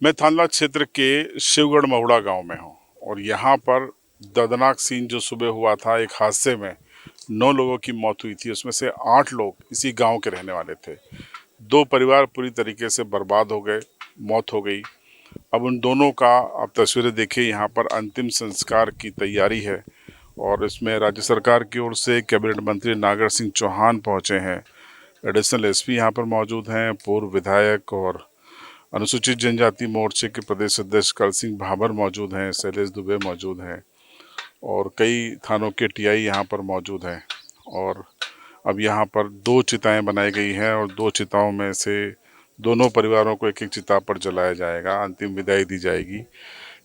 मैं थानला क्षेत्र के शिवगढ़ महुड़ा गांव में हूं और यहां पर दर्दनाक सीन जो सुबह हुआ था। एक हादसे में 9 लोगों की मौत हुई थी, उसमें से 8 लोग इसी गांव के रहने वाले थे। 2 परिवार पूरी तरीके से बर्बाद हो गए, मौत हो गई। अब उन दोनों का आप तस्वीरें देखिए, यहाँ पर अंतिम संस्कार की तैयारी है और इसमें राज्य सरकार की ओर से कैबिनेट मंत्री नागर सिंह चौहान पहुंचे हैं। एडिशनल एसपी यहाँ पर मौजूद हैं, पूर्व विधायक और अनुसूचित जनजाति मोर्चे के प्रदेश अध्यक्ष कल सिंह भाभर मौजूद हैं, शैलेश दुबे मौजूद हैं और कई थानों के टीआई यहाँ पर मौजूद हैं। और अब यहाँ पर 2 चिताएं बनाई गई हैं और 2 चिताओं में से दोनों परिवारों को एक एक चिता पर जलाया जाएगा, अंतिम विदाई दी जाएगी।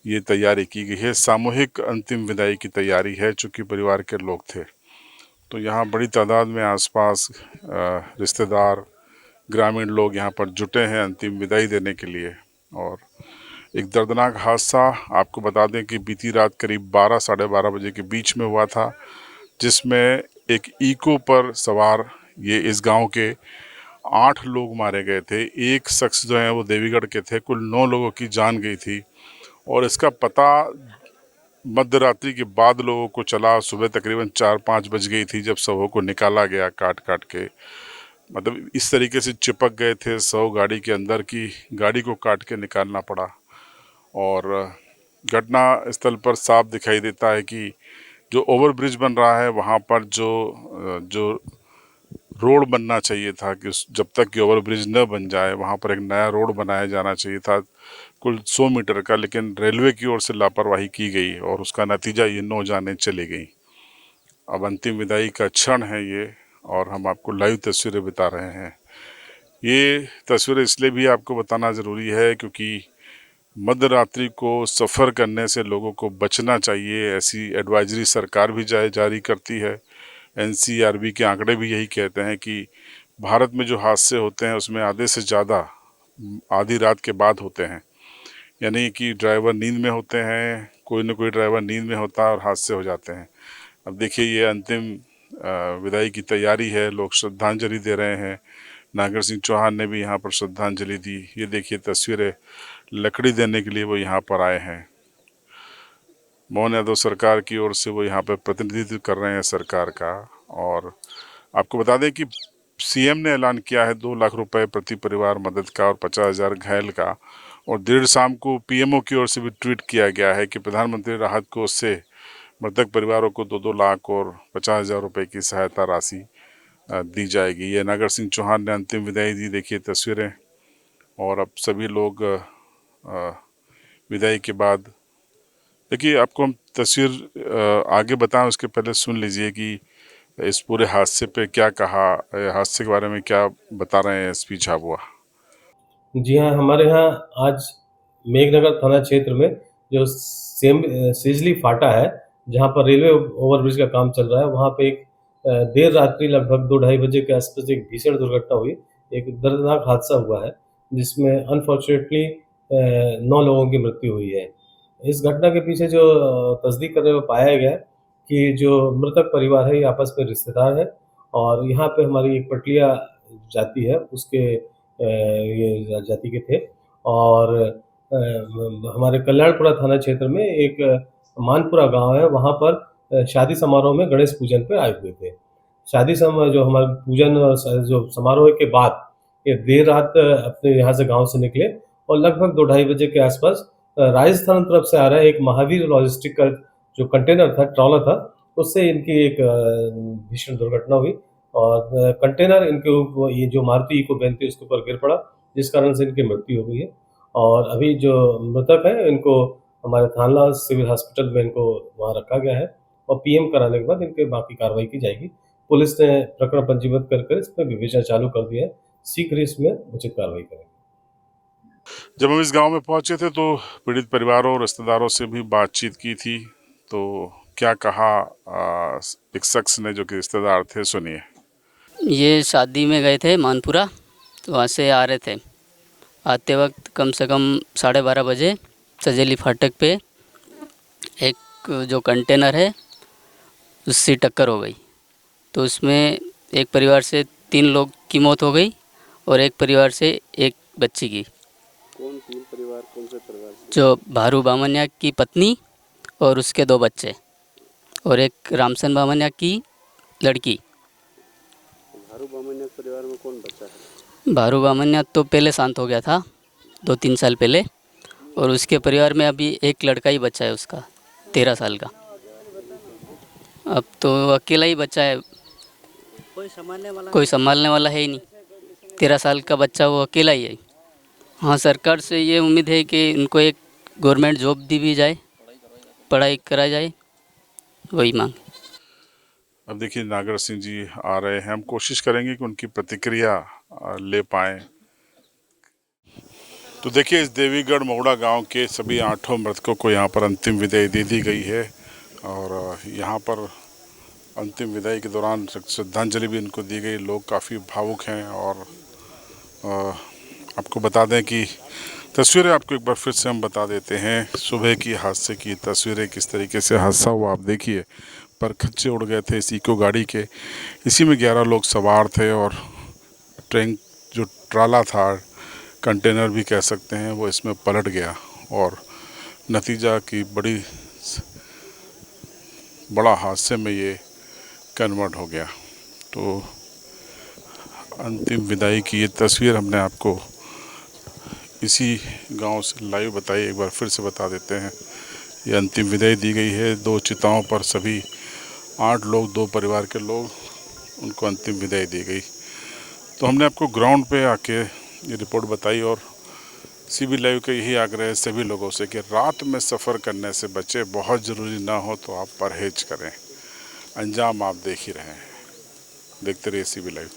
ये तैयारी की गई है, सामूहिक अंतिम विदाई की तैयारी है, चूँकि परिवार के लोग थे। तो यहाँ बड़ी तादाद में आसपास रिश्तेदार, ग्रामीण लोग यहाँ पर जुटे हैं अंतिम विदाई देने के लिए। और एक दर्दनाक हादसा आपको बता दें कि बीती रात करीब 12 साढ़े 12 बजे के बीच में हुआ था, जिसमें एक इको पर सवार ये इस गांव के 8 लोग मारे गए थे। एक शख्स जो है वो देवीगढ़ के थे। कुल 9 लोगों की जान गई थी और इसका पता मध्य रात्रि के बाद लोगों को चला। सुबह तकरीबन 4-5 बज गई थी जब शवों को निकाला गया काट काट के। मतलब इस तरीके से चिपक गए थे शव गाड़ी के अंदर की गाड़ी को काट के निकालना पड़ा। और घटना स्थल पर साफ दिखाई देता है कि जो ओवरब्रिज बन रहा है वहाँ पर जो रोड बनना चाहिए था, कि जब तक कि ओवरब्रिज न बन जाए वहाँ पर एक नया रोड बनाया जाना चाहिए था कुल 100 मीटर का, लेकिन रेलवे की ओर से लापरवाही की गई और उसका नतीजा ये 9 जानें चली गई। अब अंतिम विदाई का क्षण है ये और हम आपको लाइव तस्वीरें बता रहे हैं। ये तस्वीरें इसलिए भी आपको बताना ज़रूरी है क्योंकि मध्य रात्रि को सफ़र करने से लोगों को बचना चाहिए, ऐसी एडवाइजरी सरकार भी जारी करती है। एनसीआरबी के आंकड़े भी यही कहते हैं कि भारत में जो हादसे होते हैं उसमें आधे से ज़्यादा आधी रात के बाद होते हैं, यानी कि ड्राइवर नींद में होते हैं, कोई ना कोई ड्राइवर नींद में होता है और हादसे हो जाते हैं। अब देखिए ये अंतिम विदाई की तैयारी है, लोग श्रद्धांजलि दे रहे हैं। नागर सिंह चौहान ने भी यहाँ पर श्रद्धांजलि दी। ये देखिए तस्वीरें, लकड़ी देने के लिए वो यहाँ पर आए हैं। मोहन यादव सरकार की ओर से वो यहाँ पर प्रतिनिधित्व कर रहे हैं सरकार का। और आपको बता दें कि सीएम ने ऐलान किया है 2 लाख रुपए प्रति परिवार मदद का और 50,000 घायल का। और देर शाम को पीएमओ की ओर से भी ट्वीट किया गया है कि प्रधानमंत्री राहत कोष से मृतक परिवारों को 2-2 लाख और 50,000 रुपये की सहायता राशि दी जाएगी। ये नागर सिंह चौहान ने अंतिम विदाई दी। देखिए तस्वीरें। और अब सभी लोग विदाई के बाद, देखिए आपको हम तस्वीर आगे बताएं उसके पहले सुन लीजिए कि इस पूरे हादसे पे क्या कहा, हादसे के बारे में क्या बता रहे हैं एसपी झाबुआ। जी हाँ, हमारे यहाँ आज मेघनगर थाना क्षेत्र में जो सिजली फाटा है, जहाँ पर रेलवे ओवरब्रिज का काम चल रहा है, वहाँ पे एक देर रात्रि लगभग 2 ढाई बजे के आसपास एक भीषण दुर्घटना हुई। एक दर्दनाक हादसा हुआ है, जिसमें अनफॉर्चुनेटली 9 लोगों की मृत्यु हुई है। इस घटना के पीछे जो तस्दीक करने में पाया गया कि जो मृतक परिवार है, ये आपस में रिश्तेदार है और यहाँ पे हमारी एक पटलिया जाति है, उसके ये जाति के थे और हमारे कल्याणपुरा थाना क्षेत्र में एक मानपुरा गाँव है, वहाँ पर शादी समारोह में गणेश पूजन पे आए हुए थे। शादी जो हमारे पूजन जो समारोह के बाद ये देर रात अपने यहाँ से गाँव से निकले और लगभग 2 ढाई बजे के आसपास राजस्थान तरफ से आ रहा है एक महावीर लॉजिस्टिक का जो कंटेनर था, ट्रॉलर था, उससे इनकी एक भीषण दुर्घटना हुई और कंटेनर ये जो मारुति इको वैन थी उसके ऊपर गिर पड़ा, जिस कारण से इनकी मृत्यु हो गई है। और अभी जो मृतक है इनको हमारे थानला सिविल हॉस्पिटल में इनको वहाँ रखा गया है और पीएम कराने के बाद इनके बाकी कार्रवाई की जाएगी। पुलिस ने प्रकरण पंजीबद्ध कर इसमें विवेचना चालू कर दिया है, शीघ्र इसमें उचित कार्रवाई करेंगे। जब हम इस गांव में पहुंचे थे तो पीड़ित परिवारों और रिश्तेदारों से भी बातचीत की थी। तो क्या कहा एक शख्स ने जो कि रिश्तेदार थे, सुनिए। ये शादी में गए थे मानपुरा, तो वहाँ से आ रहे थे। आते वक्त कम से कम 12:30 बजे सजेली फाटक पे एक जो कंटेनर है उससे टक्कर हो गई। तो उसमें एक परिवार से 3 लोग की मौत हो गई और एक परिवार से एक बच्ची की। कौन 3 परिवार कौन से परिवार से? जो भारू बामनिया की पत्नी और उसके 2 बच्चे और एक रामसन बामनिया की लड़की। भारू बामनिया के परिवार में कौन बच्चा है? भारू बामनिया तो पहले शांत हो गया था 2-3 साल पहले, और उसके परिवार में अभी एक लड़का ही बच्चा है उसका 13 साल का। अब तो अकेला ही बच्चा है, कोई संभालने वाला है ही नहीं। 13 साल का बच्चा वो अकेला ही है। हाँ, सरकार से ये उम्मीद है कि उनको एक गवर्नमेंट जॉब दी भी जाए, पढ़ाई करा जाए, वही मांग। अब देखिए नागर सिंह जी आ रहे हैं, हम कोशिश करेंगे कि उनकी प्रतिक्रिया ले पाएं। तो देखिए इस देवीगढ़ महुड़ा गांव के सभी 8 मृतकों को यहां पर अंतिम विदाई दे दी गई है, और यहां पर अंतिम विदाई के दौरान श्रद्धांजलि भी इनको दी गई। लोग काफ़ी भावुक हैं, और आपको बता दें कि तस्वीरें आपको एक बार फिर से हम बता देते हैं। सुबह की हादसे की तस्वीरें, किस तरीके से हादसा हुआ आप देखिए। पर खच्चे उड़ गए थे इस इको गाड़ी के, इसी में 11 लोग सवार थे, और ट्रैंक जो ट्राला था, कंटेनर भी कह सकते हैं, वो इसमें पलट गया, और नतीजा की बड़ा हादसे में ये कन्वर्ट हो गया। तो अंतिम विदाई की ये तस्वीर हमने आपको इसी गांव से लाइव बताई, एक बार फिर से बता देते हैं। ये अंतिम विदाई दी गई है 2 चिताओं पर, सभी 8 लोग, 2 परिवार के लोग, उनको अंतिम विदाई दी गई। तो हमने आपको ग्राउंड पे आके ये रिपोर्ट बताई, और CB लाइव का यही आग्रह है सभी लोगों से कि रात में सफ़र करने से बचे, बहुत ज़रूरी ना हो तो आप परहेज करें। अंजाम आप देख ही रहे हैं, देखते रहिए CB लाइव।